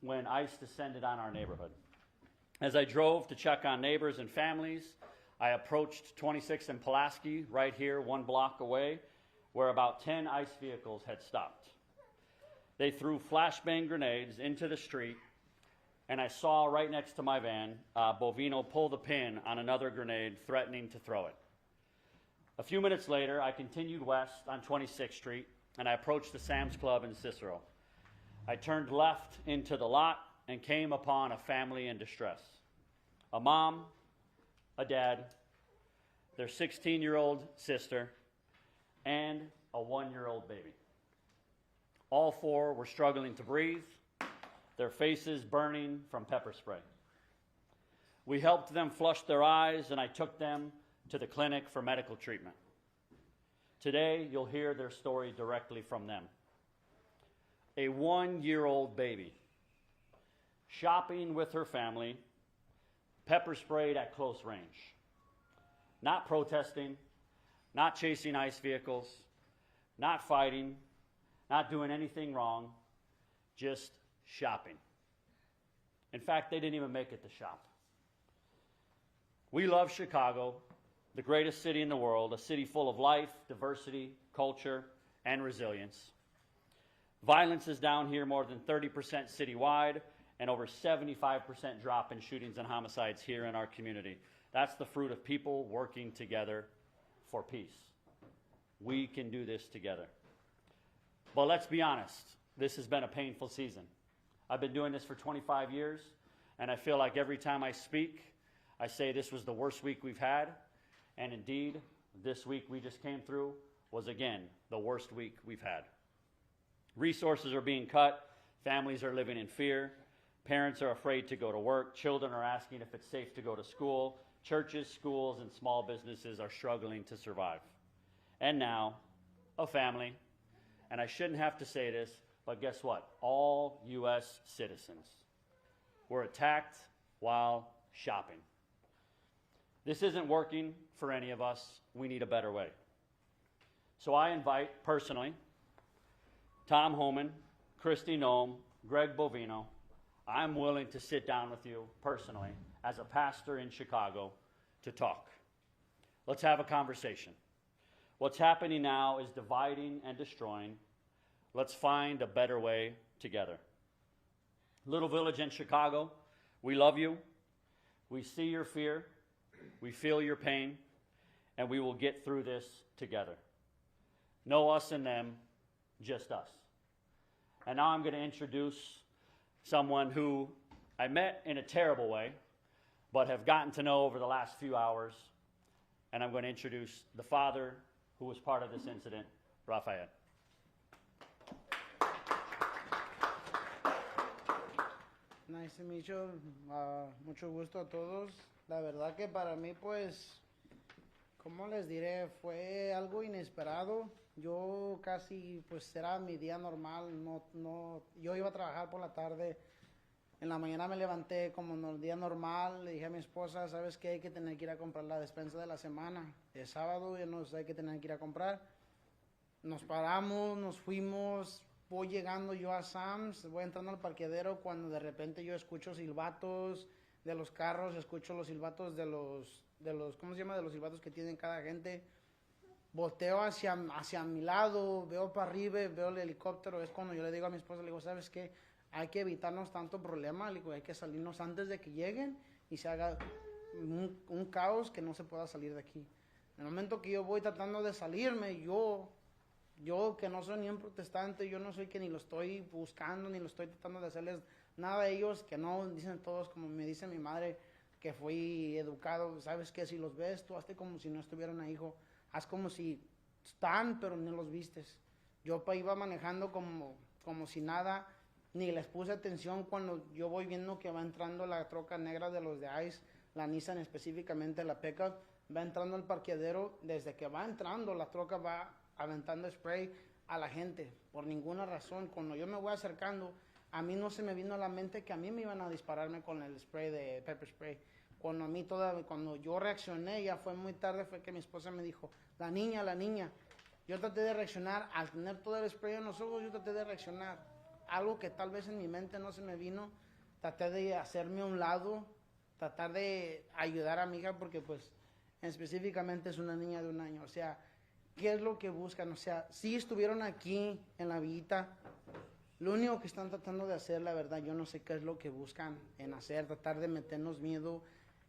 when ICE descended on our neighborhood. As I drove to check on neighbors and families, I approached 26th and Pulaski, right here, 1 block away, where about 10 ICE vehicles had stopped. They threw flashbang grenades into the street, and I saw right next to my van, Bovino pull the pin on another grenade, threatening to throw it. A few minutes later, I continued west on 26th Street, and I approached the Sam's Club in Cicero. I turned left into the lot and came upon a family in distress. A mom, a dad, their 16-year-old sister, and a 1-year-old baby. All 4 were struggling to breathe, their faces burning from pepper spray. We helped them flush their eyes, and I took them to the clinic for medical treatment. Today, you'll hear their story directly from them. A 1-year-old baby, shopping with her family, pepper sprayed at close range. Not protesting, not chasing ICE vehicles, not fighting, not doing anything wrong, just shopping. In fact, they didn't even make it to shop. We love Chicago, the greatest city in the world, a city full of life, diversity, culture, and resilience. Violence is down here more than 30% citywide, and over 75% drop in shootings and homicides here in our community. That's the fruit of people working together for peace. We can do this together. But let's be honest, this has been a painful season. I've been doing this for 25 years, and I feel like every time I speak, I say this was the worst week we've had, and indeed, this week we just came through was again the worst week we've had. Resources are being cut, families are living in fear, parents are afraid to go to work, children are asking if it's safe to go to school, churches, schools, and small businesses are struggling to survive. And now, a family, and I shouldn't have to say this, but guess what? All U.S. citizens were attacked while shopping. This isn't working for any of us. We need a better way. So I invite, personally, Tom Homan, Christy Noem, Greg Bovino. I'm willing to sit down with you personally as a pastor in Chicago to talk. Let's have a conversation. What's happening now is dividing and destroying. Let's find a better way together. Little Village in Chicago, we love you. We see your fear. We feel your pain. And we will get through this together. No us and them, just us. And now I'm going to introduce someone who I met in a terrible way, but have gotten to know over the last few hours. And I'm going to introduce the father who was part of this incident, Raphael. Nice to meet you. Mucho gusto a todos. La verdad que para mí, pues, ¿cómo les diré? Fue algo inesperado. Yo casi, pues, era mi día normal. Yo iba a trabajar por la tarde. En la mañana me levanté como en el día normal. Le dije a mi esposa, ¿sabes qué? Hay que tener que ir a comprar la despensa de la semana. Es sábado y nos hay que tener que ir a comprar. Nos paramos, nos fuimos. Voy llegando yo a Sam's, voy entrando al parqueadero cuando de repente yo escucho silbatos de los carros, escucho los silbatos de los ¿cómo se llama? De los silbatos que tienen cada gente. Volteo hacia mi lado, veo para arriba, veo el helicóptero. Es cuando yo le digo a mi esposa, le digo, ¿sabes qué? Hay que evitarnos tanto problema, le digo, hay que salirnos antes de que lleguen y se haga un caos que no se pueda salir de aquí. En el momento que yo voy tratando de salirme, yo que no soy ni un protestante, yo no soy que ni lo estoy buscando, ni lo estoy tratando de hacerles nada a ellos, que no dicen todos, como me dice mi madre, que fui educado, sabes que si los ves, tú hazte como si no estuvieran ahí, hijo, haz como si están, pero no los vistes. Yo iba manejando como si nada, ni les puse atención cuando yo voy viendo que va entrando la troca negra de los de ICE, la Nissan específicamente, la pickup, va entrando al parqueadero, desde que va entrando la troca va aventando spray a la gente, por ninguna razón. Cuando yo me voy acercando, a mí no se me vino a la mente que a mí me iban a dispararme con el spray de pepper spray. Cuando yo reaccioné, ya fue muy tarde, fue que mi esposa me dijo, la niña. Yo traté de reaccionar, al tener todo el spray en los ojos, yo traté de reaccionar. algo que tal vez en mi mente no se me vino, traté de hacerme a un lado, tratar de ayudar a mi hija porque pues específicamente es una niña de 1 año. O sea, ¿qué es lo que buscan? O sea, si estuvieron aquí en la villita, lo único que están tratando de hacer, la verdad, yo no sé qué es lo que buscan en hacer, tratar de meternos miedo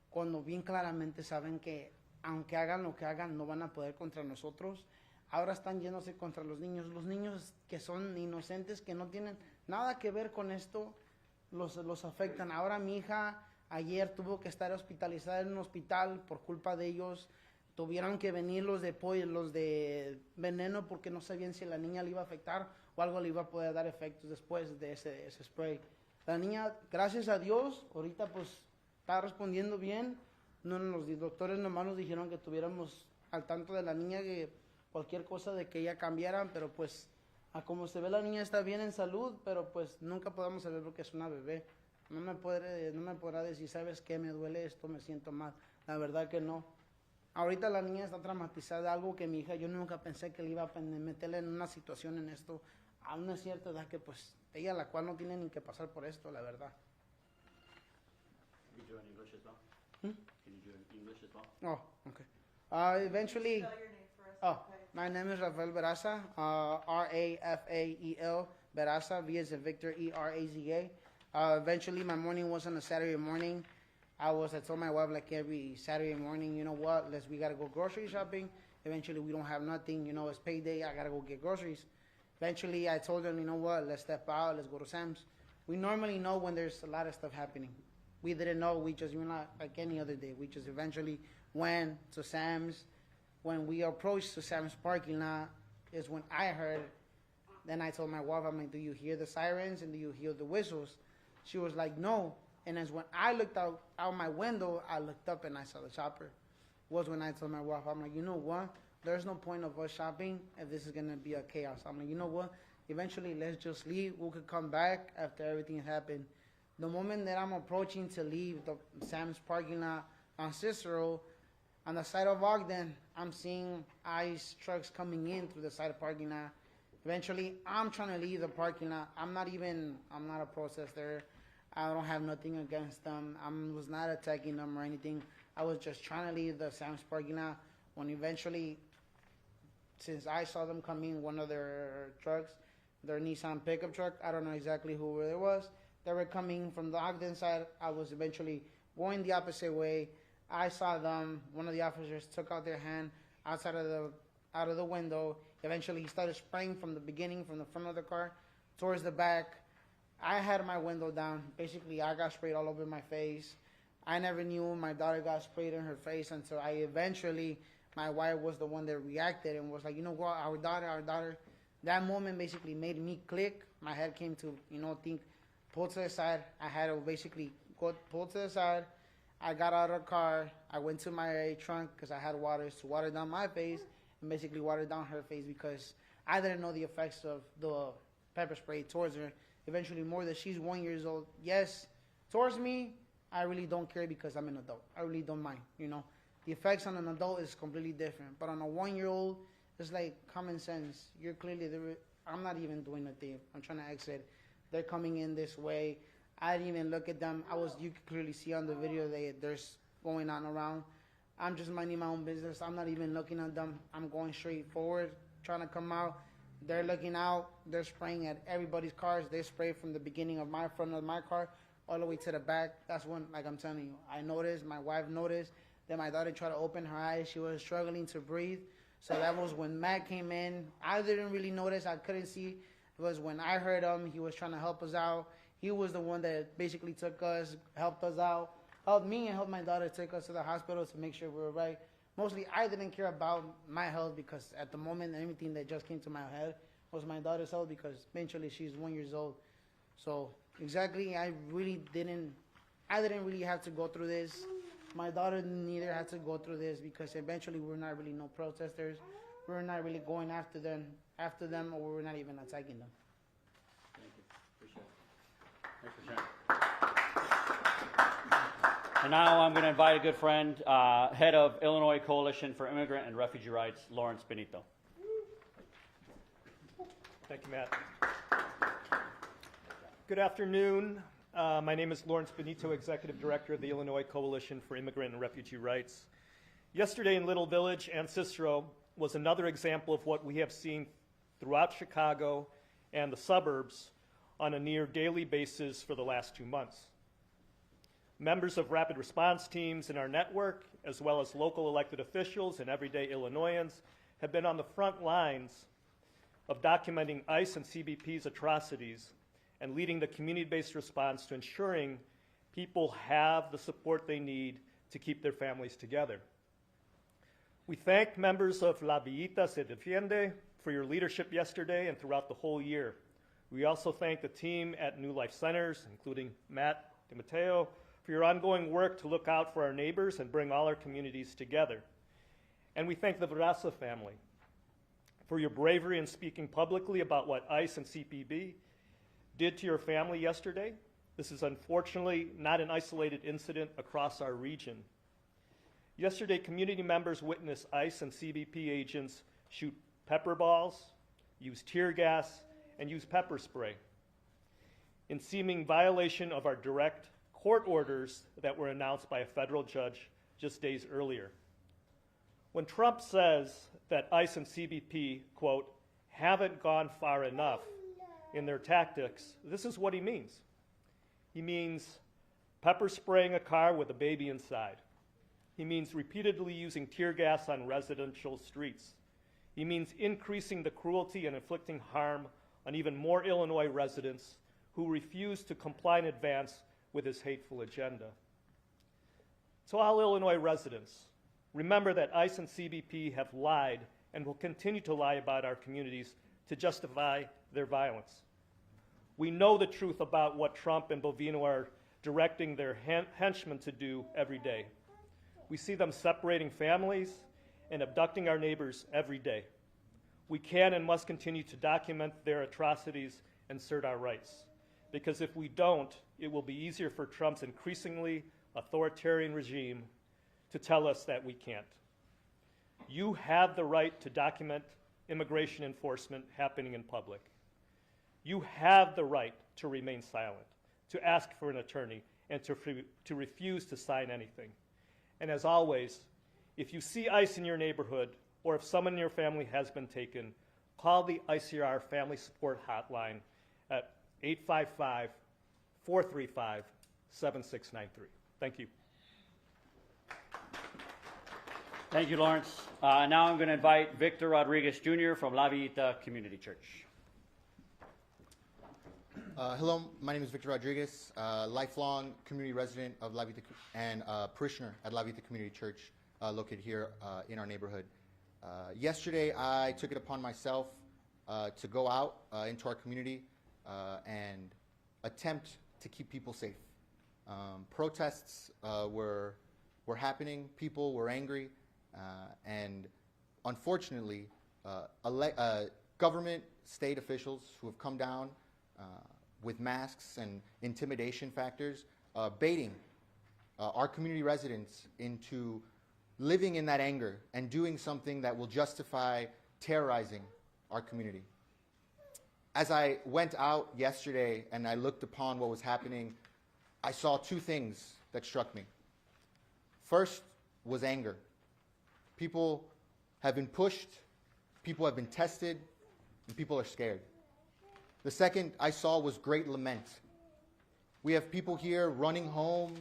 cuando bien claramente saben que aunque hagan lo que hagan, no van a poder contra nosotros. Ahora están yéndose contra los niños que son inocentes, que no tienen nada que ver con esto, los afectan. Ahora mi hija ayer tuvo que estar hospitalizada en un hospital por culpa de ellos. Tuvieron que venir los de veneno porque no sabían si la niña le iba a afectar o algo le iba a poder dar efectos después de ese spray. La niña, gracias a Dios, ahorita pues está respondiendo bien. No, los doctores nomás nos dijeron que tuviéramos al tanto de la niña, que cualquier cosa de que ella cambiara, pero pues a como se ve la niña está bien en salud, pero pues nunca podemos saber porque es una bebé. No me podrá decir, ¿sabes qué? Me duele esto, me siento mal. La verdad que no. Ahorita la niña está traumatizada, algo que mi hija, yo nunca pensé que le iba a meterle en una situación en esto, a una cierta edad que pues ella la cual no tiene ni que pasar por esto, la verdad. Can you do in English as well? Hmm? Can you do in English as well? Oh, okay. Eventually, Spell your name for us. oh, Okay. my name is Raphael Beraza, Rafael Beraza, V as in Victor, Eraza. Eventually, my morning was on a Saturday morning. I told my wife like every Saturday morning, you know what, we gotta go grocery shopping. Eventually, we don't have nothing, you know, it's payday, I gotta go get groceries. Eventually, I told them, you know what, let's step out, let's go to Sam's. We normally know when there's a lot of stuff happening. We didn't know, we're not like any other day. We just eventually went to Sam's. When we approached the Sam's parking lot is when I heard, then I told my wife, I'm like, do you hear the sirens and do you hear the whistles? She was like, no. And as when I looked out my window, I looked up and I saw the chopper. Was when I told my wife, I'm like, you know what? There's no point of us shopping if this is gonna be a chaos. I'm like, you know what? Eventually, let's just leave. We could come back after everything happened. The moment that I'm approaching to leave the Sam's parking lot on Cicero, on the side of Ogden, I'm seeing ICE trucks coming in through the side of parking lot. Eventually, I'm trying to leave the parking lot. I'm not a protester. I don't have nothing against them. I was not attacking them or anything. I was just trying to leave the Sam's parking lot when eventually, since I saw them coming, one of their trucks, their Nissan pickup truck, I don't know exactly who it was, they were coming from the Ogden side. I was eventually going the opposite way. I saw them. One of the officers took out their hand out of the window. Eventually, he started spraying from the beginning, from the front of the car, towards the back. I had my window down. Basically, I got sprayed all over my face. I never knew my daughter got sprayed in her face until my wife was the one that reacted and was like, you know what, our daughter. That moment basically made me click. My head came to, think, pull to the side. I had to basically go pull to the side. I got out of the car. I went to my trunk because I had water to water down my face and basically water down her face because I didn't know the effects of the pepper spray towards her. Eventually, more that she's 1 year old. Yes, towards me, I really don't care because I'm an adult. I really don't mind, The effects on an adult is completely different. But on a 1-year-old, it's like common sense. You're clearly there. I'm not even doing a thing. I'm trying to exit. They're coming in this way. I didn't even look at them. You could clearly see on the video there's going on around. I'm just minding my own business. I'm not even looking at them. I'm going straight forward, trying to come out. They're looking out. They're spraying at everybody's cars. They spray from the beginning of my front of my car all the way to the back. That's when, like I'm telling you, I noticed, my wife noticed, then my daughter tried to open her eyes. She was struggling to breathe. So that was when Matt came in. I didn't really notice. I couldn't see. It was when I heard him. He was trying to help us out. He was the one that basically took us, helped us out, helped me and helped my daughter take us to the hospital to make sure we were right. Mostly, I didn't care about my health because at the moment, everything that just came to my head was my daughter's health because eventually she's 1 year old. So exactly, I didn't really have to go through this. My daughter neither had to go through this because eventually we're not really no protesters. We're not really going after them, or we're not even attacking them. Thank you. Appreciate it. Thanks for sharing. And now I'm going to invite a good friend, head of Illinois Coalition for Immigrant and Refugee Rights, Lawrence Benito. Thank you, Matt. Good afternoon. My name is Lawrence Benito, Executive Director of the Illinois Coalition for Immigrant and Refugee Rights. Yesterday in Little Village and Cicero was another example of what we have seen throughout Chicago and the suburbs on a near daily basis for the last 2 months. Members of rapid response teams in our network, as well as local elected officials and everyday Illinoisans, have been on the front lines of documenting ICE and CBP's atrocities and leading the community-based response to ensuring people have the support they need to keep their families together. We thank members of La Villita Se Defiende for your leadership yesterday and throughout the whole year. We also thank the team at New Life Centers, including Matt DiMatteo, for your ongoing work to look out for our neighbors and bring all our communities together. And we thank the Veraza family for your bravery in speaking publicly about what ICE and CPB did to your family yesterday. This is unfortunately not an isolated incident across our region. Yesterday, community members witnessed ICE and CBP agents shoot pepper balls, use tear gas, and use pepper spray in seeming violation of our direct court orders that were announced by a federal judge just days earlier. When Trump says that ICE and CBP, quote, haven't gone far enough in their tactics, this is what he means. He means pepper spraying a car with a baby inside. He means repeatedly using tear gas on residential streets. He means increasing the cruelty and inflicting harm on even more Illinois residents who refuse to comply in advance with his hateful agenda. To all Illinois residents, remember that ICE and CBP have lied and will continue to lie about our communities to justify their violence. We know the truth about what Trump and Bovino are directing their henchmen to do every day. We see them separating families and abducting our neighbors every day. We can and must continue to document their atrocities and assert our rights. Because if we don't, it will be easier for Trump's increasingly authoritarian regime to tell us that we can't. You have the right to document immigration enforcement happening in public. You have the right to remain silent, to ask for an attorney, and to refuse to sign anything. And as always, if you see ICE in your neighborhood, or if someone in your family has been taken, call the ICR Family Support Hotline at 855-435-7693. Thank you. Thank you, Lawrence. Now I'm going to invite Victor Rodriguez Jr. from La Villita Community Church. Hello, my name is Victor Rodriguez, lifelong community resident of La Villita and parishioner at La Villita Community Church located here in our neighborhood. Yesterday, I took it upon myself to go out into our community and attempt to keep people safe. Protests were happening, people were angry, and unfortunately, government, state officials who have come down with masks and intimidation factors, baiting our community residents into living in that anger and doing something that will justify terrorizing our community. As I went out yesterday and I looked upon what was happening, I saw two things that struck me. First was anger. People have been pushed, people have been tested, and people are scared. The second I saw was great lament. We have people here running home,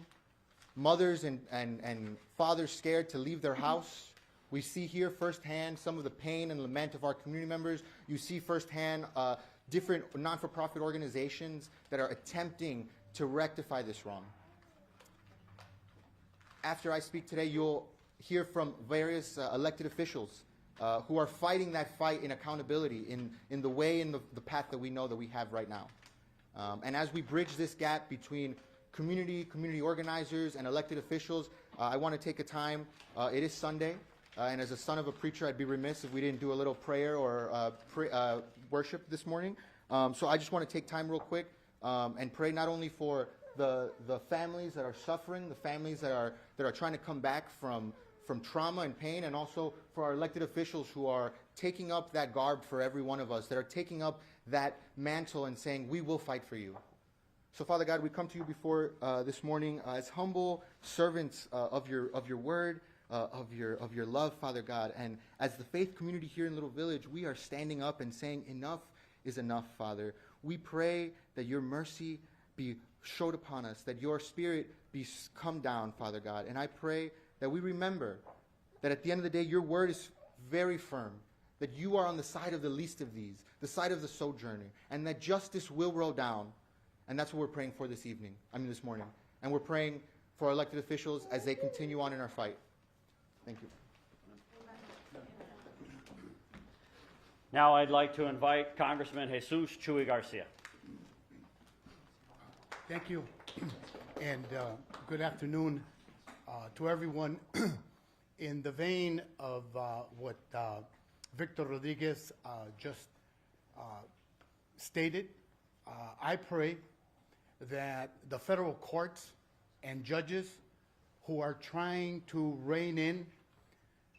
mothers and fathers scared to leave their house. We see here firsthand some of the pain and lament of our community members. You see firsthand different non-for-profit organizations that are attempting to rectify this wrong. After I speak today, you'll hear from various elected officials who are fighting that fight in accountability in the way, in the path that we know that we have right now. And as we bridge this gap between community organizers and elected officials, I want to take a time. It is Sunday, and as a son of a preacher, I'd be remiss if we didn't do a little prayer or worship this morning. So I just want to take time real quick and pray not only for the families that are suffering, the families that are trying to come back from trauma and pain, and also for our elected officials who are taking up that garb for every one of us, that are taking up that mantle and saying, we will fight for you. So, Father God, we come to you before this morning as humble servants of your word, of your love, Father God. And as the faith community here in Little Village, we are standing up and saying enough is enough, Father. We pray that your mercy be showed upon us, that your Spirit be come down, Father God. And I pray that we remember that at the end of the day, your word is very firm, that you are on the side of the least of these, the side of the sojourner, and that justice will roll down. And that's what we're praying for this morning. And we're praying for our elected officials as they continue on in our fight. Thank you. Now I'd like to invite Congressman Jesus Chuy Garcia. Thank you, and good afternoon to everyone. In the vein of what Victor Rodriguez just stated, I pray that the federal courts and judges who are trying to rein in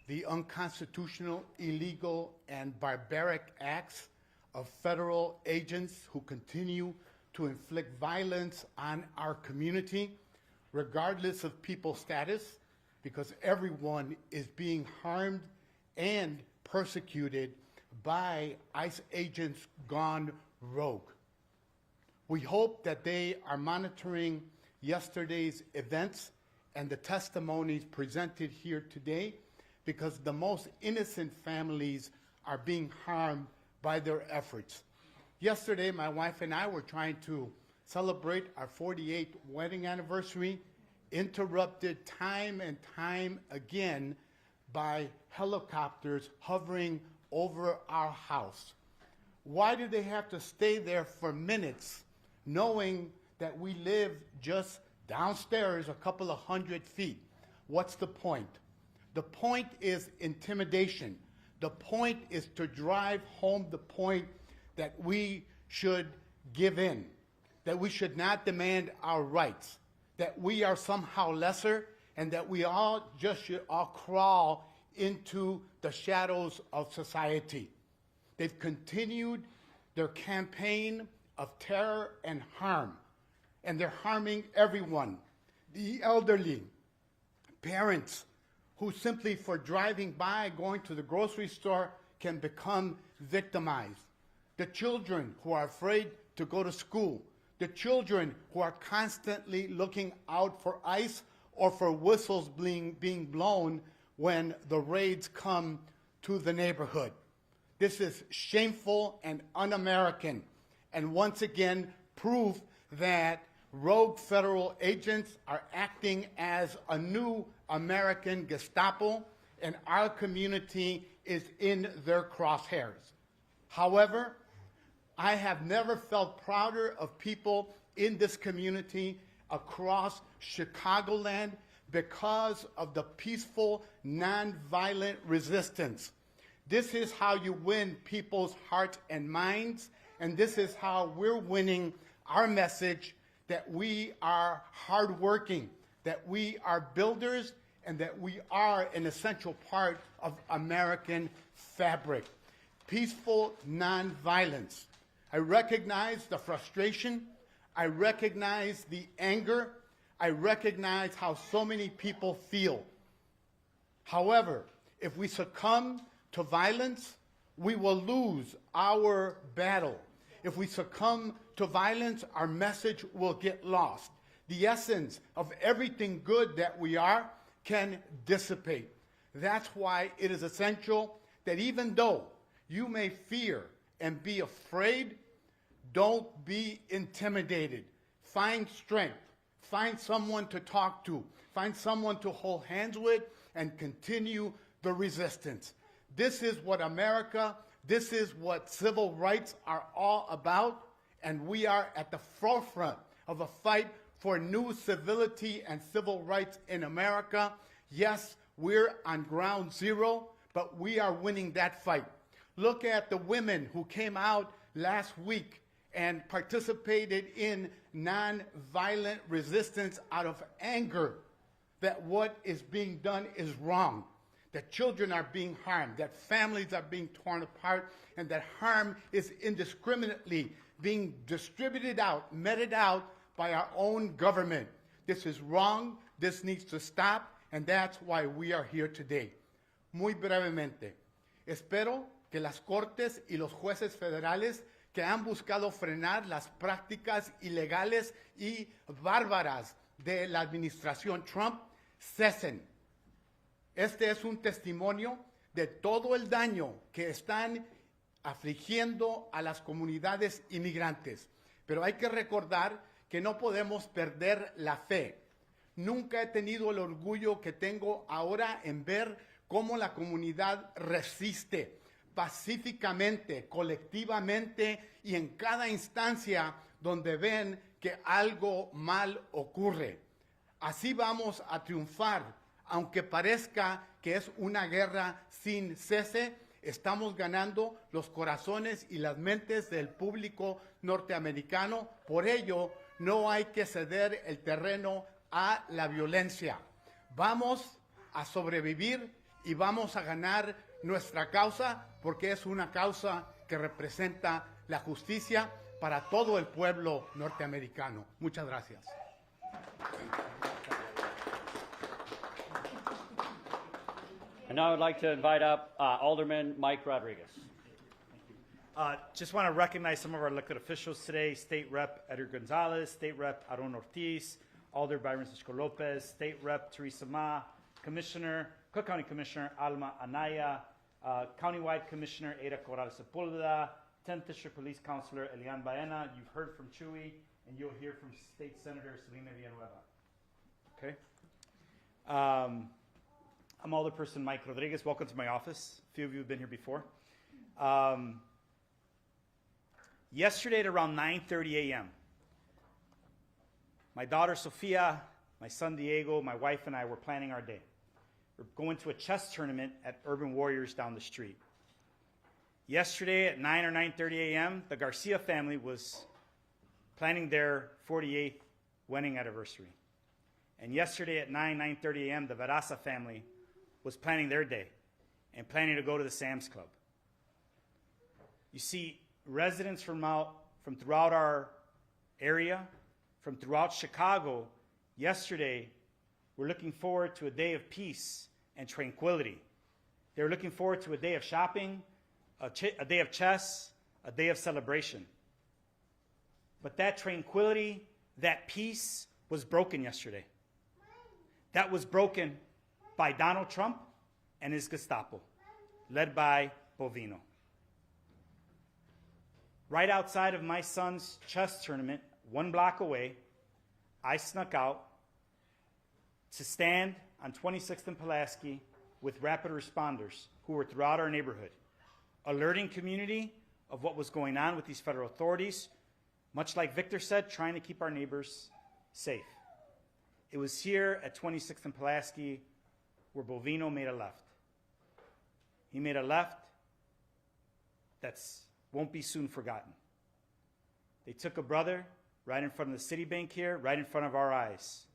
the unconstitutional, illegal, and barbaric acts of federal agents who continue to inflict violence on our community, regardless of people's status, because everyone is being harmed and persecuted by ICE agents gone rogue. We hope that they are monitoring yesterday's events and the testimonies presented here today, because the most innocent families are being harmed by their efforts. Yesterday, my wife and I were trying to celebrate our 48th wedding anniversary, interrupted time and time again by helicopters hovering over our house. Why do they have to stay there for minutes, knowing that we live just downstairs a couple of 100 feet? What's the point? The point is intimidation. The point is to drive home the point that we should give in, that we should not demand our rights, that we are somehow lesser, and that we all just should all crawl into the shadows of society. They've continued their campaign of terror and harm, and they're harming everyone. The elderly, parents who simply for driving by, going to the grocery store, can become victimized. The children who are afraid to go to school. The children who are constantly looking out for ICE or for whistles being blown when the raids come to the neighborhood. This is shameful and un-American, and once again proof that rogue federal agents are acting as a new American Gestapo, and our community is in their crosshairs. However, I have never felt prouder of people in this community across Chicagoland because of the peaceful, nonviolent resistance. This is how you win people's hearts and minds, and this is how we're winning our message that we are hardworking, that we are builders, and that we are an essential part of American fabric. Peaceful nonviolence. I recognize the frustration. I recognize the anger. I recognize how so many people feel. However, if we succumb to violence, we will lose our battle. If we succumb to violence, our message will get lost. The essence of everything good that we are can dissipate. That's why it is essential that even though you may fear and be afraid, don't be intimidated. Find strength. Find someone to talk to. Find someone to hold hands with and continue the resistance. This is what America, this is what civil rights are all about, and we are at the forefront of a fight for new civility and civil rights in America. Yes, we're on ground zero, but we are winning that fight. Look at the women who came out last week and participated in nonviolent resistance out of anger that what is being done is wrong, that children are being harmed, that families are being torn apart, and that harm is indiscriminately being distributed out, meted out by our own government. This is wrong. This needs to stop, and that's why we are here today. Muy brevemente, espero que las cortes y los jueces federales que han buscado frenar las prácticas ilegales y bárbaras de la administración Trump cesen. Este es un testimonio de todo el daño que están afligiendo a las comunidades inmigrantes. Pero hay que recordar que no podemos perder la fe. Nunca he tenido el orgullo que tengo ahora en ver cómo la comunidad resiste pacíficamente, colectivamente y en cada instancia donde ven que algo mal ocurre. Así vamos a triunfar, aunque parezca que es una guerra sin cese. Estamos ganando los corazones y las mentes del público norteamericano. Por ello, no hay que ceder el terreno a la violencia. Vamos a sobrevivir y vamos a ganar nuestra causa, porque es una causa que representa la justicia para todo el pueblo norteamericano. Muchas gracias. And now I'd like to invite up Alderman Mike Rodriguez. Just want to recognize some of our elected officials today. State Rep. Edgar Gonzalez, State Rep. Aaron Ortiz, Alder Byron Cisco Lopez, State Rep. Teresa Ma, Cook County Commissioner Alma Anaya, Countywide Commissioner Ada Corral Sepulveda, 10th District Police Counselor Elian Baena. You've heard from Chuy, and you'll hear from State Senator Selena Villanueva. Okay? I'm Alderperson Mike Rodriguez. Welcome to my office. A few of you have been here before. Yesterday at around 9:30 a.m., my daughter Sophia, my son Diego, my wife and I were planning our day. We're going to a chess tournament at Urban Warriors down the street. Yesterday at 9 or 9:30 a.m., the Garcia family was planning their 48th wedding anniversary. And yesterday at 9:30 a.m., the Veraza family was planning their day and planning to go to the Sam's Club. You see, residents from throughout our area, from throughout Chicago, yesterday were looking forward to a day of peace and tranquility. They were looking forward to a day of shopping, a day of chess, a day of celebration. But that tranquility, that peace was broken yesterday. That was broken by Donald Trump and his Gestapo, led by Bovino. Right outside of my son's chess tournament, 1 block away, I snuck out to stand on 26th and Pulaski with rapid responders who were throughout our neighborhood, alerting community of what was going on with these federal authorities, much like Victor said, trying to keep our neighbors safe. It was here at 26th and Pulaski where Bovino made a left. He made a left that won't be soon forgotten. They took a brother right in front of the Citibank here, right in front of our eyes.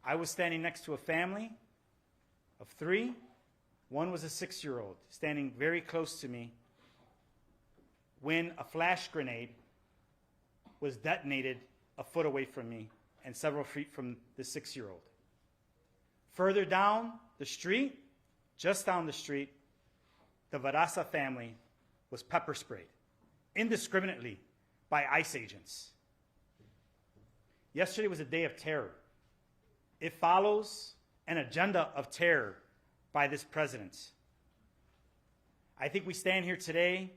I was standing next to a family of 3. One was a 6-year-old, standing very close to me when a flash grenade was detonated a foot away from me and several feet from the 6-year-old. Further down the street, just down the street, the Veraza family was pepper sprayed indiscriminately by ICE agents. Yesterday was a day of terror. It follows an agenda of terror by this president. I think we stand here today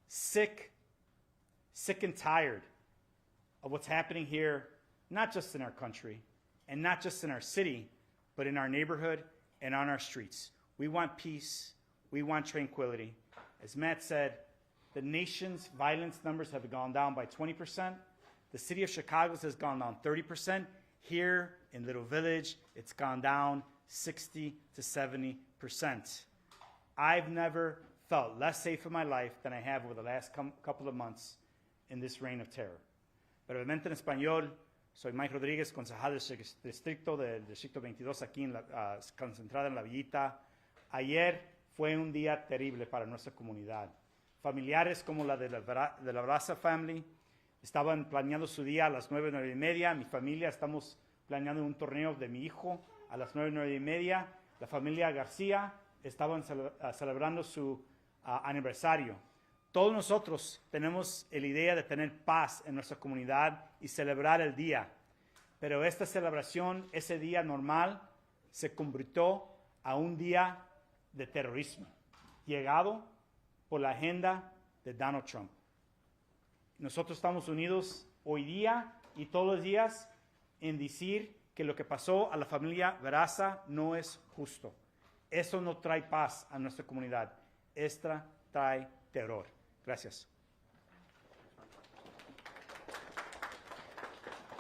sick and tired of what's happening here, not just in our country and not just in our city, but in our neighborhood and on our streets. We want peace. We want tranquility. As Matt said, the nation's violence numbers have gone down by 20%. The city of Chicago's has gone down 30%. Here in Little Village, it's gone down 60 to 70%. I've never felt less safe in my life than I have over the last couple of months in this reign of terror. Brevemente en español, soy Mike Rodríguez, concejal del Distrito 22 aquí concentrada en La Villita. Ayer fue un día terrible para nuestra comunidad. Familiares como la de la Veraza family estaban planeando su día a las 9, 9:30. Mi familia estamos planeando un torneo de mi hijo a las 9, 9:30. La familia García estaban celebrando su aniversario. Todos nosotros tenemos la idea de tener paz en nuestra comunidad y celebrar el día. Pero esta celebración, ese día normal, se convirtió a un día de terrorismo, llegado por la agenda de Donald Trump. Nosotros estamos unidos hoy día y todos los días en decir que lo que pasó a la familia Veraza no es justo. Eso no trae paz a nuestra comunidad. Esta trae terror. Gracias.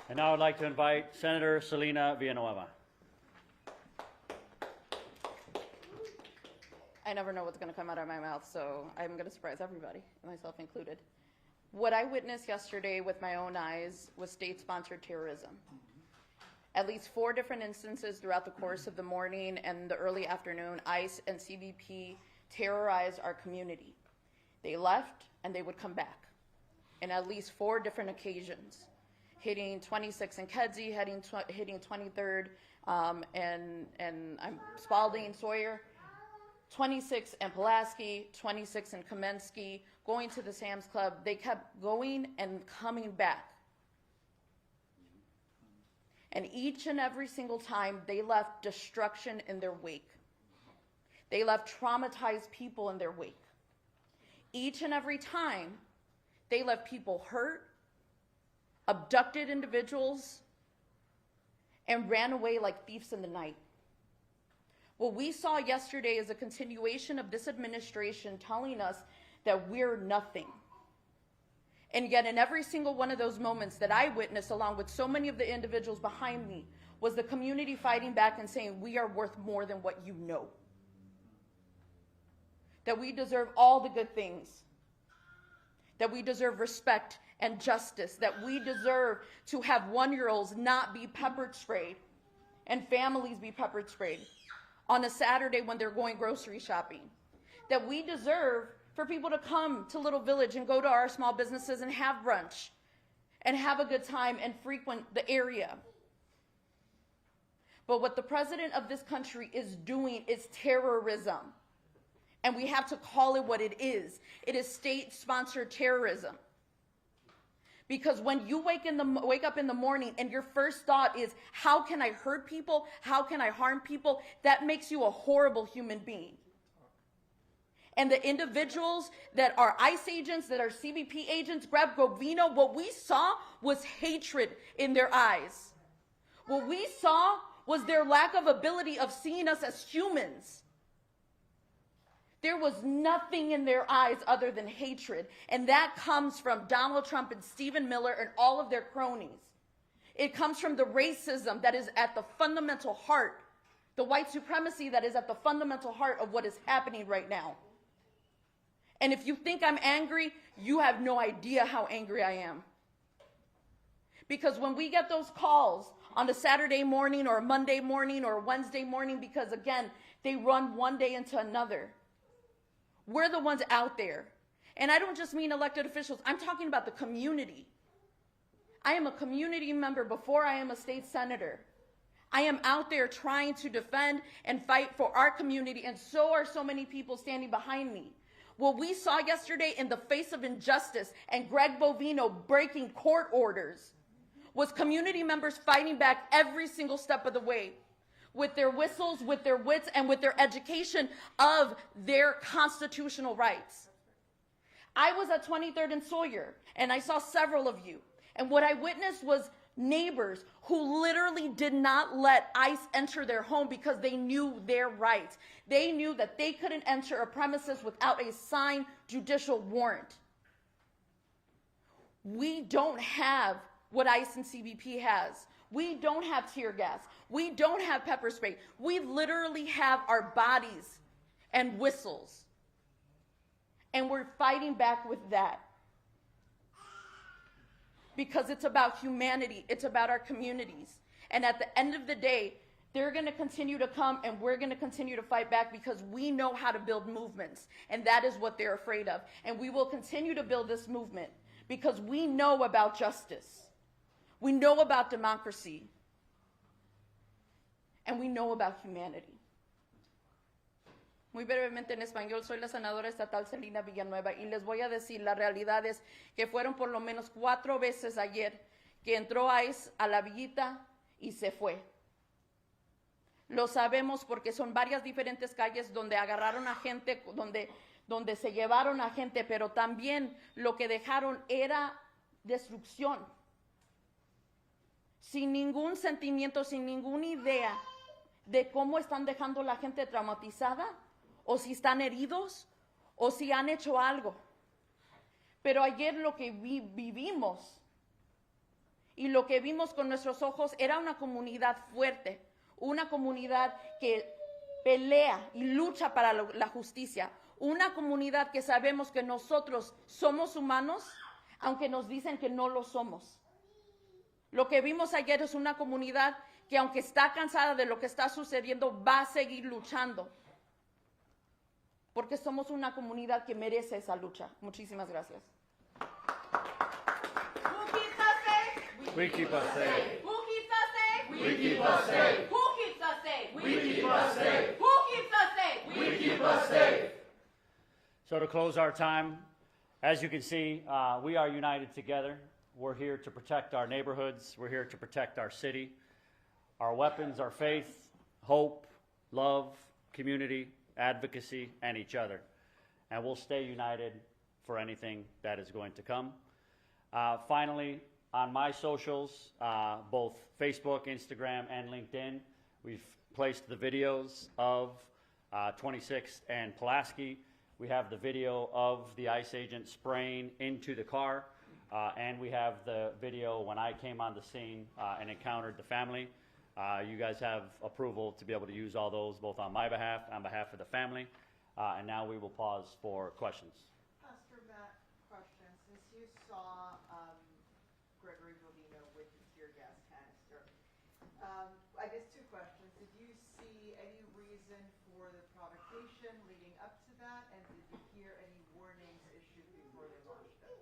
And now I'd like to invite Senator Selena Villanueva. I never know what's going to come out of my mouth, so I'm going to surprise everybody, myself included. What I witnessed yesterday with my own eyes was state-sponsored terrorism. At least 4 different instances throughout the course of the morning and the early afternoon, ICE and CBP terrorized our community. They left and they would come back. In at least 4 different occasions, hitting 26 in Kedzie, hitting 23rd and Spalding, Sawyer, 26 in Pulaski, 26 in Kamensky, going to the Sam's Club. They kept going and coming back. And each and every single time, they left destruction in their wake. They left traumatized people in their wake. Each and every time, they left people hurt, abducted individuals, and ran away like thieves in the night. What we saw yesterday is a continuation of this administration telling us that we're nothing. And yet in every single one of those moments that I witnessed, along with so many of the individuals behind me, was the community fighting back and saying, we are worth more than what you know. That we deserve all the good things. That we deserve respect and justice. That we deserve to have 1-year-olds not be pepper sprayed and families be pepper sprayed on a Saturday when they're going grocery shopping. That we deserve for people to come to Little Village and go to our small businesses and have brunch and have a good time and frequent the area. But what the president of this country is doing is terrorism. And we have to call it what it is. It is state-sponsored terrorism. Because when you wake up in the morning and your first thought is, how can I hurt people? How can I harm people? That makes you a horrible human being. And the individuals that are ICE agents, that are CBP agents, Greg Bovino, what we saw was hatred in their eyes. What we saw was their lack of ability of seeing us as humans. There was nothing in their eyes other than hatred. And that comes from Donald Trump and Stephen Miller and all of their cronies. It comes from the racism that is at the fundamental heart, the white supremacy that is at the fundamental heart of what is happening right now. And if you think I'm angry, you have no idea how angry I am. Because when we get those calls on a Saturday morning or a Monday morning or a Wednesday morning, because again, they run one day into another, we're the ones out there. And I don't just mean elected officials. I'm talking about the community. I am a community member before I am a state senator. I am out there trying to defend and fight for our community, and so are so many people standing behind me. What we saw yesterday in the face of injustice and Greg Bovino breaking court orders was community members fighting back every single step of the way with their whistles, with their wits, and with their education of their constitutional rights. I was at 23rd and Sawyer, and I saw several of you. And what I witnessed was neighbors who literally did not let ICE enter their home because they knew their rights. They knew that they couldn't enter a premises without a signed judicial warrant. We don't have what ICE and CBP has. We don't have tear gas. We don't have pepper spray. We literally have our bodies and whistles. And we're fighting back with that. Because it's about humanity. It's about our communities. And at the end of the day, they're going to continue to come and we're going to continue to fight back because we know how to build movements. And that is what they're afraid of. And we will continue to build this movement because we know about justice, we know about democracy, and we know about humanity. Muy brevemente en español, soy la senadora estatal Celina Villanueva y les voy a decir, la realidad es que fueron por lo menos 4 veces ayer que entró ICE a la villita y se fue. Lo sabemos porque son varias diferentes calles donde agarraron a gente, donde se llevaron a gente, pero también lo que dejaron era destrucción. Sin ningún sentimiento, sin ninguna idea de cómo están dejando la gente traumatizada, o si están heridos, o si han hecho algo. Pero ayer lo que vivimos y lo que vimos con nuestros ojos era una comunidad fuerte, una comunidad que pelea y lucha para la justicia, una comunidad que sabemos que nosotros somos humanos, aunque nos dicen que no lo somos. Lo que vimos ayer es una comunidad que, aunque está cansada de lo que está sucediendo, va a seguir luchando. Porque somos una comunidad que merece esa lucha. Muchísimas gracias. Who keeps us safe? We keep us safe. Who keeps us safe? We keep us safe. Who keeps us safe? We keep us safe. Who keeps us safe? We keep us safe. So to close our time, as you can see, we are united together. We're here to protect our neighborhoods. We're here to protect our city. Our weapons are faith, hope, love, community, advocacy, and each other. And we'll stay united for anything that is going to come. Finally, on my socials, both Facebook, Instagram, and LinkedIn, we've placed the videos of 26th and Pulaski. We have the video of the ICE agent spraying into the car, and we have the video when I came on the scene and encountered the family. You guys have approval to be able to use all those, both on my behalf, on behalf of the family. And now we will pause for questions. Pastor Matt, question. Since you saw Gregory Bovino with the tear gas canister, I guess 2 questions. Did you see any reason for the provocation leading up to that? And did you hear any warnings issued before they launched it?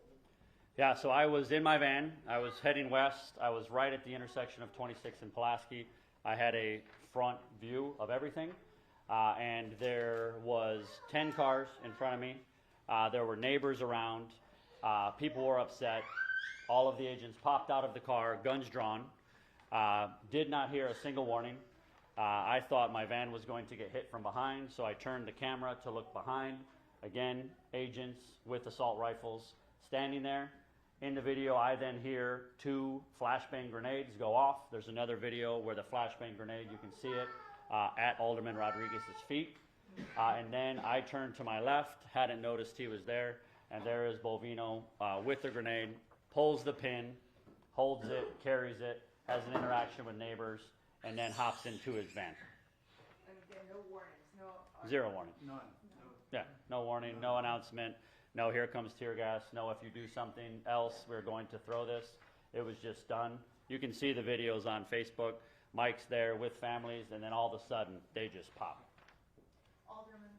Yeah, so I was in my van. I was heading west. I was right at the intersection of 26th and Pulaski. I had a front view of everything, and there was 10 cars in front of me. There were neighbors around. People were upset. All of the agents popped out of the car, guns drawn. Did not hear a single warning. I thought my van was going to get hit from behind, so I turned the camera to look behind. Again, agents with assault rifles standing there. In the video, I then hear 2 flashbang grenades go off. There's another video where the flashbang grenade, you can see it, at Alderman Rodriguez's feet. And then I turned to my left, hadn't noticed he was there, and there is Bovino with the grenade, pulls the pin, holds it, carries it, has an interaction with neighbors, and then hops into his van. And again, no warnings, no. 0 warning. None. Yeah, no warning, no announcement. No, here comes tear gas. No, if you do something else, we're going to throw this. It was just done. You can see the videos on Facebook. Mike's there with families, and then all of a sudden, they just pop. Alderman,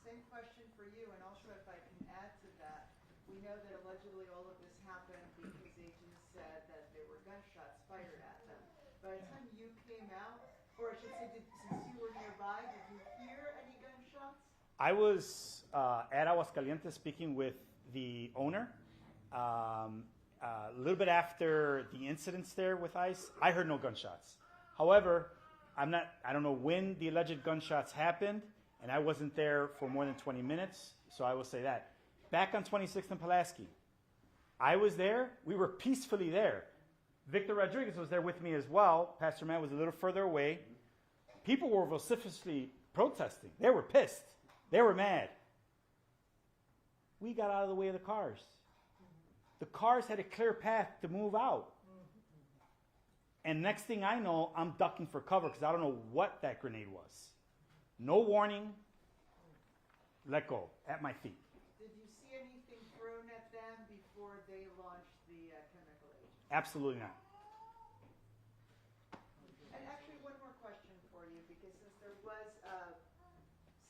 same question for you, and also if I can add to that, we know that allegedly all of this happened because agents said that there were gunshots fired at them. By the time you came out, or I should say, since you were nearby, did you hear any gunshots? I was at Aguascalientes speaking with the owner. A little bit after the incidents there with ICE, I heard no gunshots. However, I don't know when the alleged gunshots happened, and I wasn't there for more than 20 minutes, so I will say that. Back on 26th and Pulaski, I was there. We were peacefully there. Victor Rodriguez was there with me as well. Pastor Matt was a little further away. People were vociferously protesting. They were pissed. They were mad. We got out of the way of the cars. The cars had a clear path to move out. And next thing I know, I'm ducking for cover because I don't know what that grenade was. No warning. Let go at my feet. Did you see anything thrown at them before they launched the chemical agent? Absolutely not. And actually, one more question for you, because since there was a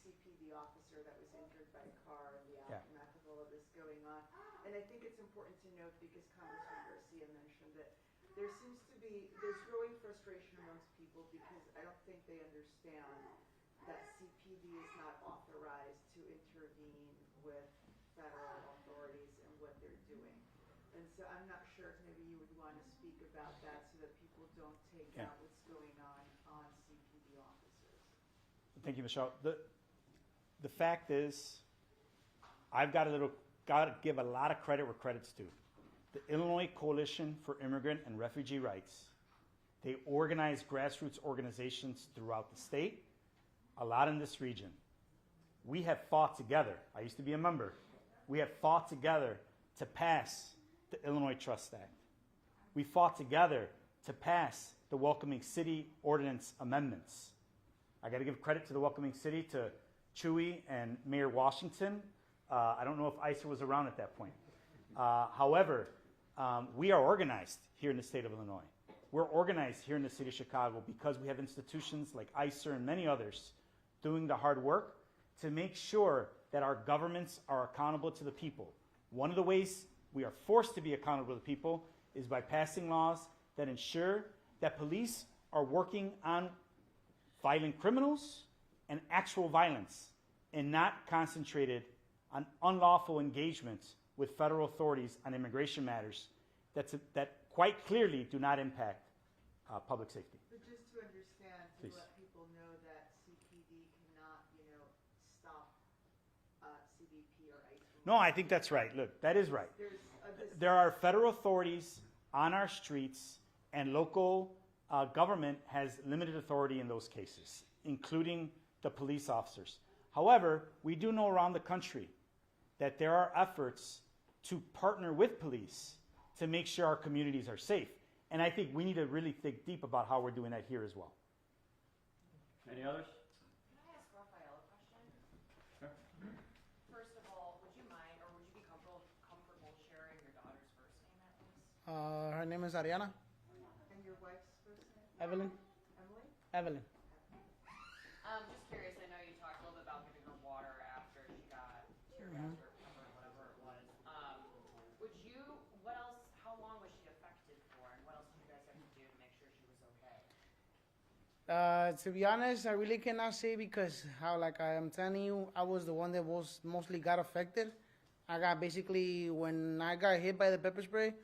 CPD officer that was injured by a car in the aftermath of all of this going on, And I think it's important to note, because Congressman Garcia mentioned that there's growing frustration amongst people because I don't think they understand that CPD is not authorized to intervene with federal authorities and what they're doing. And so I'm not sure if maybe you would want to speak about that so that people don't take Yeah. out what's going on CPD officers. Thank you, Michelle. The fact is, I've got to give a lot of credit where credit's due. The Illinois Coalition for Immigrant and Refugee Rights, they organize grassroots organizations throughout the state, a lot in this region. We have fought together. I used to be a member. We have fought together to pass the Illinois Trust Act. We fought together to pass the Welcoming City Ordinance amendments. I got to give credit to the Welcoming City, to Chewy and Mayor Washington. I don't know if ICER was around at that point. However, we are organized here in the state of Illinois. We're organized here in the city of Chicago because we have institutions like ICER and many others doing the hard work to make sure that our governments are accountable to the people. One of the ways we are forced to be accountable to the people is by passing laws that ensure that police are working on violent criminals and actual violence and not concentrated on unlawful engagements with federal authorities on immigration matters that quite clearly do not impact public safety. But just to understand, to Please. let people know that CPD cannot, stop CBP or ICE. No, I think that's right. Look, that is right. There are federal authorities on our streets, and local government has limited authority in those cases, including the police officers. However, we do know around the country that there are efforts to partner with police to make sure our communities are safe. And I think we need to really think deep about how we're doing that here as well. Any others? Can I ask Raphael a question? Sure. First of all, would you mind, or would you be comfortable sharing your daughter's first name at least? Her name is Ariana. And your wife's first name? Evelyn. Emily? Evelyn. Just curious, I know you talked a little bit about giving her water after she got tear gas or whatever it was. What else, how long was she affected for, and what else did you guys have to do to make sure she was okay? To be honest, I really cannot say because like I am telling you, I was the one that was mostly got affected. I got basically, when I got hit by the pepper spray,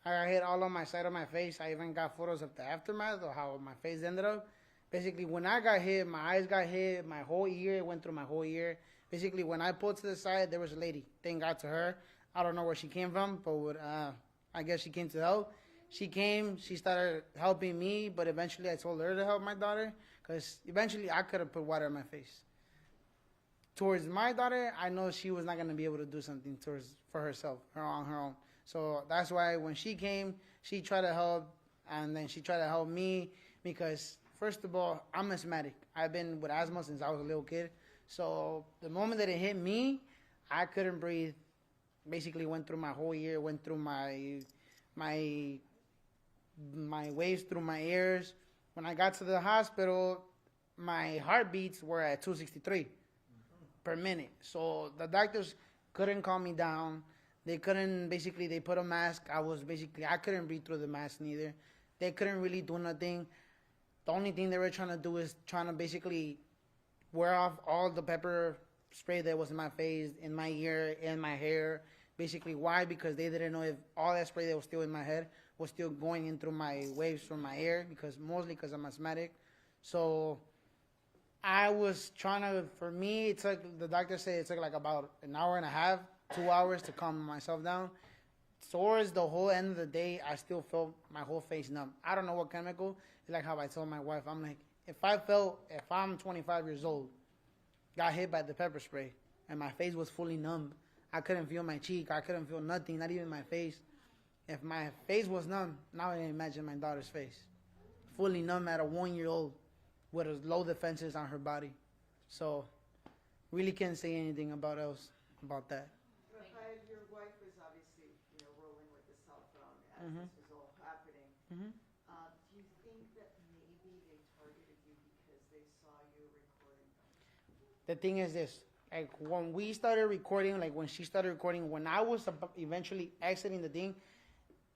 I got hit all on my side of my face. I even got photos of the aftermath of how my face ended up. Basically, when I got hit, my eyes got hit, my whole ear, it went through my whole ear. Basically, when I pulled to the side, there was a lady. Thank God to her. I don't know where she came from, but I guess she came to help. She came, she started helping me, but eventually I told her to help my daughter because eventually I could have put water in my face. Towards my daughter, I know she was not going to be able to do something for herself, on her own. So that's why when she came, she tried to help, and then she tried to help me because, first of all, I'm asthmatic. I've been with asthma since I was a little kid. So the moment that it hit me, I couldn't breathe. Basically went through my whole ear, went through my waves through my ears. When I got to the hospital, my heartbeats were at 263 per minute. So the doctors couldn't calm me down. They couldn't, basically, they put a mask. I couldn't breathe through the mask neither. They couldn't really do nothing. The only thing they were trying to do is trying to basically wear off all the pepper spray that was in my face, in my ear, in my hair. Basically, why? Because they didn't know if all that spray that was still in my head was still going in through my waves from my ear, mostly because I'm asthmatic. So I was trying to, for me, the doctor said it took like about an hour and a half, 2 hours to calm myself down. Towards the whole end of the day, I still felt my whole face numb. I don't know what chemical. It's like how I told my wife, I'm like, if I'm 25 years old, got hit by the pepper spray, and my face was fully numb, I couldn't feel my cheek, I couldn't feel nothing, not even my face. If my face was numb, now I can imagine my daughter's face. Fully numb at a 1-year-old with low defenses on her body. So, really can't say anything about that. Raphael, your wife was obviously, rolling with the cell phone as this was all happening. Mhm. Do you think that maybe they targeted you because they saw you recording them? The thing is this, like when we started recording, like when she started recording, when I was eventually exiting the thing,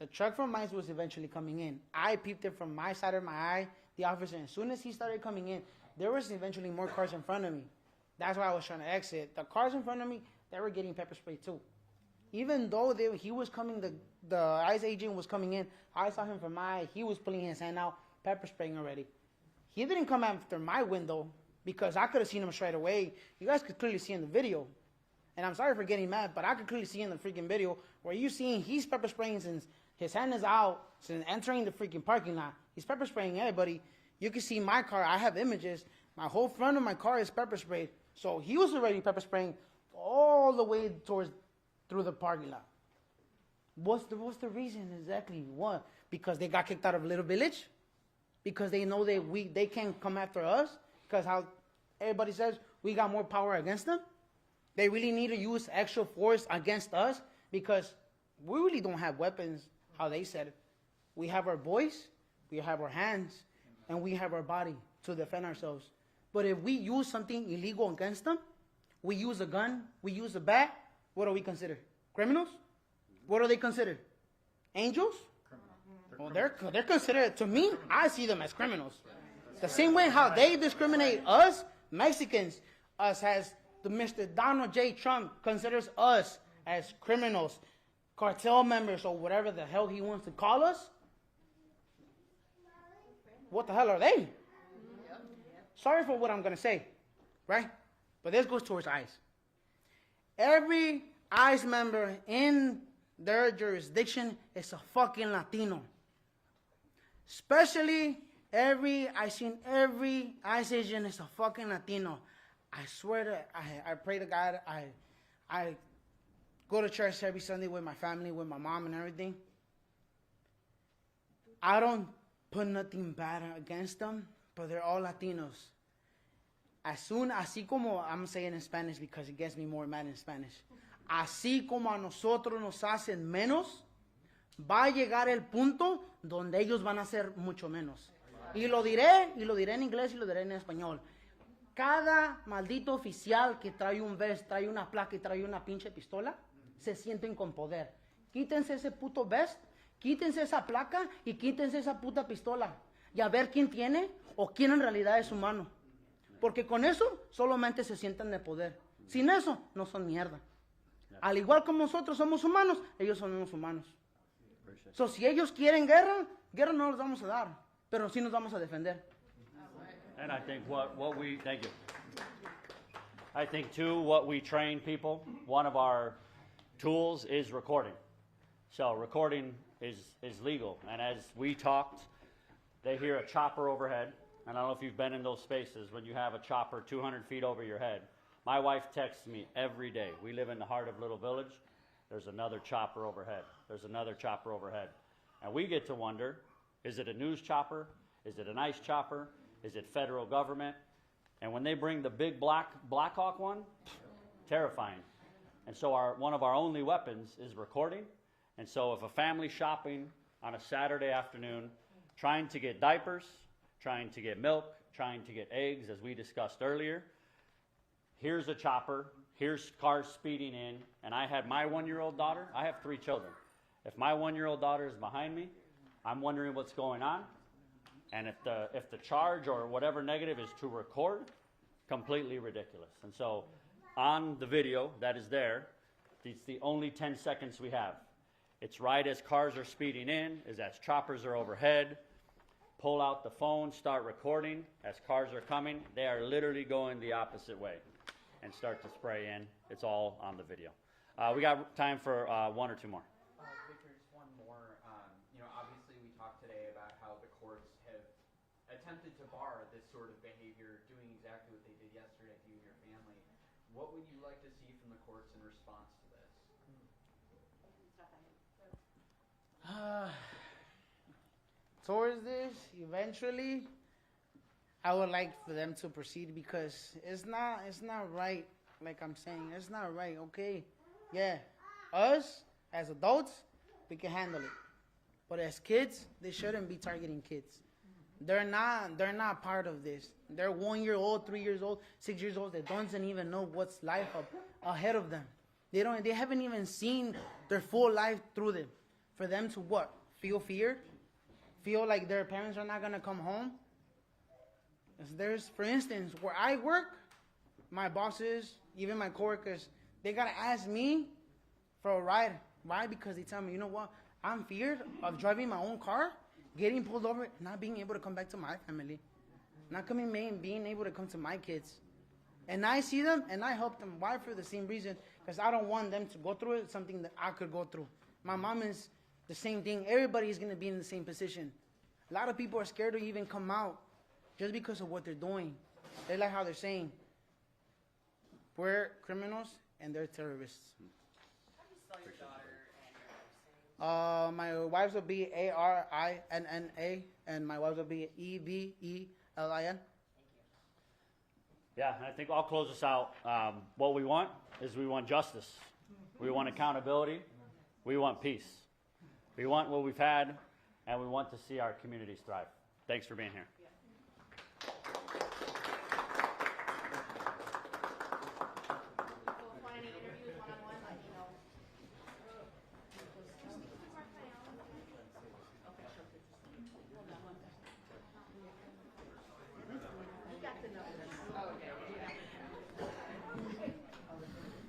the truck from mine was eventually coming in. I peeped it from my side of my eye. The officer, as soon as he started coming in, there was eventually more cars in front of me. That's why I was trying to exit. The cars in front of me, they were getting pepper spray too. Even though he was coming, the ICE agent was coming in, I saw him from my eye. He was pulling his hand out, pepper spraying already. He didn't come after my window because I could have seen him straight away. You guys could clearly see in the video. And I'm sorry for getting mad, but I could clearly see in the freaking video where you seeing he's pepper spraying since his hand is out, since entering the freaking parking lot. He's pepper spraying everybody. You can see my car. I have images. My whole front of my car is pepper sprayed. So he was already pepper spraying all the way through the parking lot. What's the reason exactly? What? Because they got kicked out of Little Village? Because they know they can't come after us? Because how everybody says we got more power against them? They really need to use extra force against us because we really don't have weapons, how they said it. We have our voice, we have our hands, and we have our body to defend ourselves. But if we use something illegal against them, we use a gun, we use a bat, what do we consider? Criminals? What are they considered? Angels? Well, they're considered, to me, I see them as criminals. The same way how they discriminate us, Mexicans, us as the Mr. Donald J. Trump considers us as criminals, cartel members, or whatever the hell he wants to call us. What the hell are they? Sorry for what I'm going to say, right? But this goes towards ICE. Every ICE member in their jurisdiction is a fucking Latino. Especially I seen every ICE agent is a fucking Latino. I swear to, I pray to God, I go to church every Sunday with my family, with my mom and everything. I don't put nothing bad against them, but they're all Latinos. Así como, I'm saying in Spanish because it gets me more mad in Spanish. Así como a nosotros nos hacen menos, va a llegar el punto donde ellos van a ser mucho menos. Y lo diré en inglés y lo diré en español. Cada maldito oficial que trae un vest, trae una placa y trae una pinche pistola, se sienten con poder. Quítense ese puto vest, quítense esa placa y quítense esa puta pistola. Y a ver quién tiene o quién en realidad es humano. Porque con eso solamente se sienten de poder. Sin eso no son mierda. Al igual como nosotros somos humanos, ellos son unos humanos. So, si ellos quieren guerra no les vamos a dar. Pero sí nos vamos a defender. And I think thank you. I think too, what we train people, one of our tools is recording. So recording is legal. And as we talked, they hear a chopper overhead. And I don't know if you've been in those spaces when you have a chopper 200 feet over your head. My wife texts me every day. We live in the heart of Little Village. There's another chopper overhead. There's another chopper overhead. And we get to wonder, is it a news chopper? Is it an ICE chopper? Is it federal government? And when they bring the big Black Hawk one, terrifying. And so one of our only weapons is recording. And so if a family shopping on a Saturday afternoon, trying to get diapers, trying to get milk, trying to get eggs, as we discussed earlier, here's a chopper, here's cars speeding in, and I had my 1-year-old daughter. I have 3 children. If my 1-year-old daughter is behind me, I'm wondering what's going on. And if the charge or whatever negative is to record, completely ridiculous. And so on the video that is there, it's the only 10 seconds we have. It's right as cars are speeding in, as choppers are overhead. Pull out the phone, start recording. As cars are coming, they are literally going the opposite way and start to spray in. It's all on the video. We got time for 1 or 2 more. Victor, just one more. Obviously we talked today about how the courts have attempted to bar this sort of behavior, doing exactly what they did yesterday to you and your family. What would you like to see from the courts in response to this? Towards this, eventually, I would like for them to proceed because it's not right. Like I'm saying, it's not right. Okay, yeah, us as adults, we can handle it, but as kids, they shouldn't be targeting kids. They're not part of this. They're 1 year old, 3 years old, 6 years old that don't even know what's life ahead of them. They haven't even seen their full life through them. For them to what? Feel fear? Feel like their parents are not gonna come home? There's, for instance, where I work, my bosses, even my coworkers, they gotta ask me for a ride. Why? Because they tell me, you know what? I'm feared of driving my own car, getting pulled over, not being able to come back to my family, being able to come to my kids. And I see them and I help them. Why? For the same reason, because I don't want them to go through it, something that I could go through. My mom is the same thing. Everybody is gonna be in the same position. A lot of people are scared to even come out just because of what they're doing. They like how they're saying, we're criminals and they're terrorists. How do you spell your daughter and your wife's name? My wife's will be Arinna, and my wife's will be Evelin. Yeah, I think I'll close this out. What we want is we want justice. We want accountability. We want peace. We want what we've had, and we want to see our communities thrive. Thanks for being here. If want any interviews one-on-one, let me know. You got the number.